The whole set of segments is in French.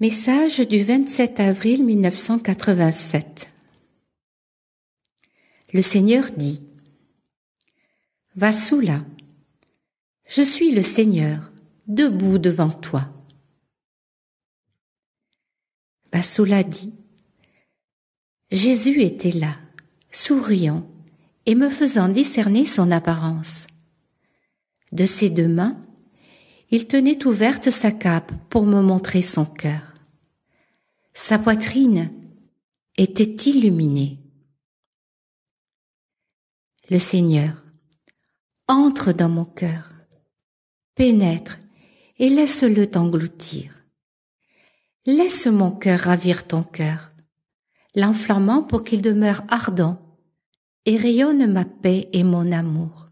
Message du 27 avril 1987. Le Seigneur dit: Vassula, je suis le Seigneur, debout devant toi. Vassula dit: Jésus était là, souriant et me faisant discerner son apparence. De ses deux mains, il tenait ouverte sa cape pour me montrer son cœur. Sa poitrine était illuminée. Le Seigneur, entre dans mon cœur, pénètre et laisse-le t'engloutir. Laisse mon cœur ravir ton cœur, l'enflammant pour qu'il demeure ardent et rayonne ma paix et mon amour.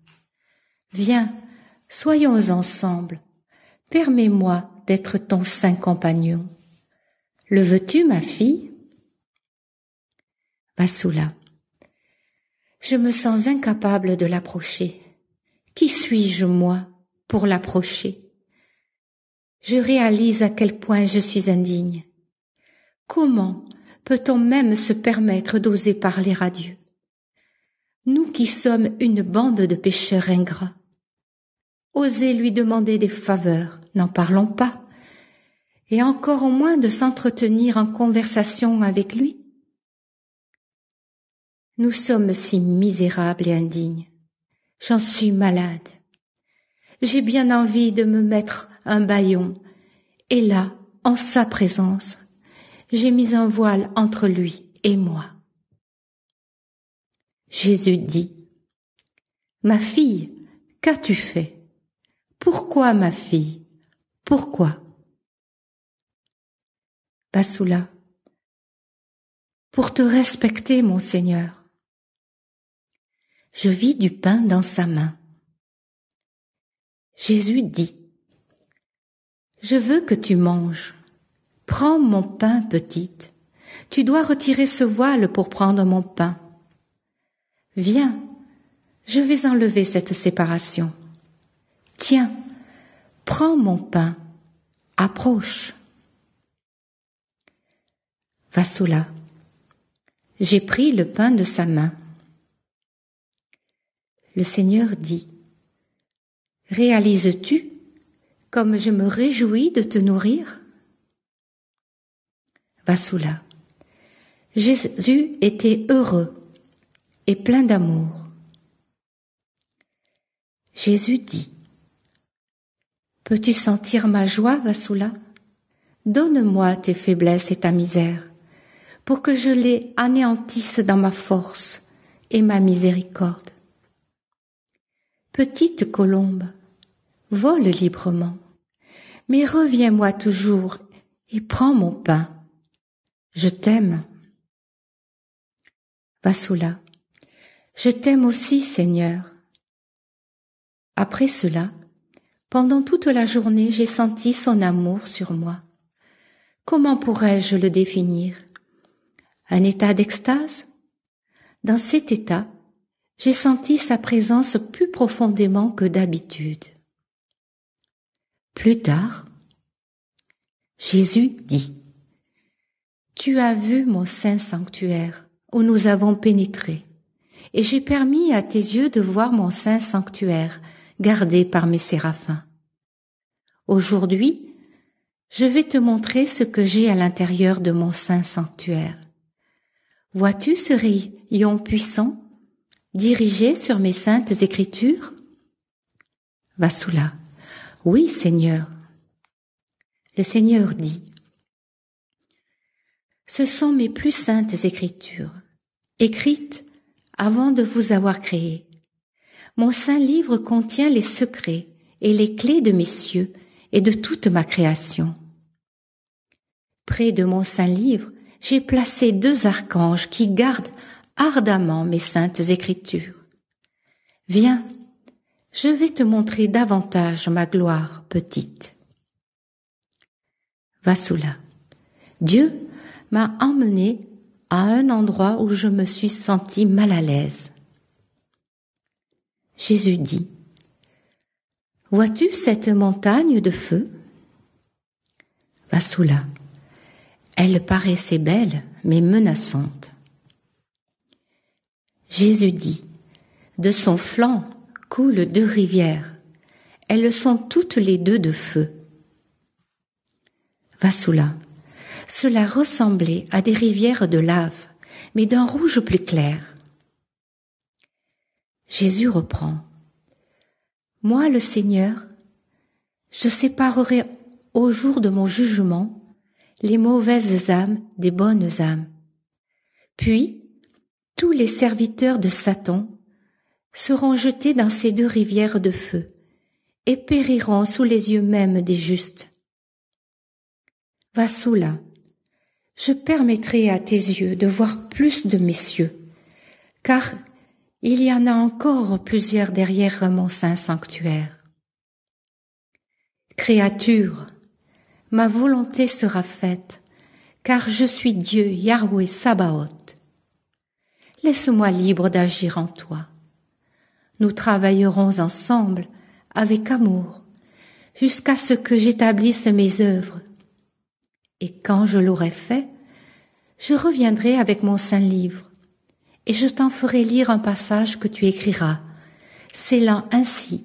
Viens, soyons ensemble, permets-moi d'être ton saint compagnon. Le veux-tu, ma fille? Vassula, je me sens incapable de l'approcher. Qui suis-je, moi, pour l'approcher? Je réalise à quel point je suis indigne. Comment peut-on même se permettre d'oser parler à Dieu? Nous qui sommes une bande de pécheurs ingrats. Oser lui demander des faveurs, n'en parlons pas. Et encore au moins de s'entretenir en conversation avec lui. Nous sommes si misérables et indignes. J'en suis malade. J'ai bien envie de me mettre un bâillon. Et là, en sa présence, j'ai mis un voile entre lui et moi. Jésus dit: Ma fille, qu'as-tu fait? Pourquoi, ma fille? Pourquoi? Vassula, pour te respecter, mon Seigneur. Je vis du pain dans sa main. Jésus dit: Je veux que tu manges. Prends mon pain, petite. Tu dois retirer ce voile pour prendre mon pain. Viens, je vais enlever cette séparation. Tiens, prends mon pain. Approche. Vassula, j'ai pris le pain de sa main. Le Seigneur dit: Réalises-tu comme je me réjouis de te nourrir? Vassula, Jésus était heureux et plein d'amour. Jésus dit: Peux-tu sentir ma joie, Vassula? Donne-moi tes faiblesses et ta misère, pour que je les anéantisse dans ma force et ma miséricorde. Petite colombe, vole librement, mais reviens-moi toujours et prends mon pain. Je t'aime. Vassula, je t'aime aussi, Seigneur. Après cela, pendant toute la journée, j'ai senti son amour sur moi. Comment pourrais-je le définir? Un état d'extase? Dans cet état, j'ai senti sa présence plus profondément que d'habitude. Plus tard, Jésus dit: Tu as vu mon saint sanctuaire où nous avons pénétré, et j'ai permis à tes yeux de voir mon saint sanctuaire gardé par mes séraphins. Aujourd'hui, je vais te montrer ce que j'ai à l'intérieur de mon saint sanctuaire. Vois-tu ce rayon puissant dirigé sur mes saintes écritures? Vassula, oui, Seigneur. Le Seigneur dit: Ce sont mes plus saintes écritures, écrites avant de vous avoir créé. Mon saint livre contient les secrets et les clés de mes cieux et de toute ma création. Près de mon saint livre, j'ai placé 2 archanges qui gardent ardemment mes saintes écritures. Viens, je vais te montrer davantage ma gloire, petite. Vassula, Dieu m'a emmené à un endroit où je me suis sentie mal à l'aise. Jésus dit: Vois-tu cette montagne de feu? Vassula, Elle paraissait belle, mais menaçante. Jésus dit, « De son flanc coulent 2 rivières. Elles sont toutes les 2 de feu. » Vassula. Cela ressemblait à des rivières de lave, mais d'un rouge plus clair. Jésus reprend. « Moi, le Seigneur, je séparerai au jour de mon jugement les mauvaises âmes des bonnes âmes. Puis, tous les serviteurs de Satan seront jetés dans ces 2 rivières de feu et périront sous les yeux même des justes. Vassula, je permettrai à tes yeux de voir plus de mes cieux, car il y en a encore plusieurs derrière mon saint sanctuaire. Créature, ma volonté sera faite, car je suis Dieu Yahweh Sabaoth. Laisse-moi libre d'agir en toi. Nous travaillerons ensemble avec amour, jusqu'à ce que j'établisse mes œuvres. Et quand je l'aurai fait, je reviendrai avec mon saint livre, et je t'en ferai lire un passage que tu écriras, scellant ainsi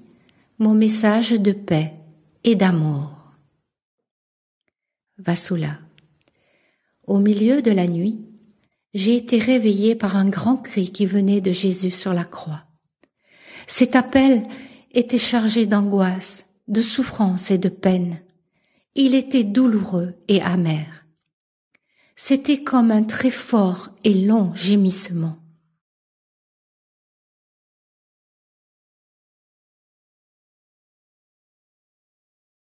mon message de paix et d'amour. Vassula. Au milieu de la nuit, j'ai été réveillée par un grand cri qui venait de Jésus sur la croix. Cet appel était chargé d'angoisse, de souffrance et de peine. Il était douloureux et amer. C'était comme un très fort et long gémissement.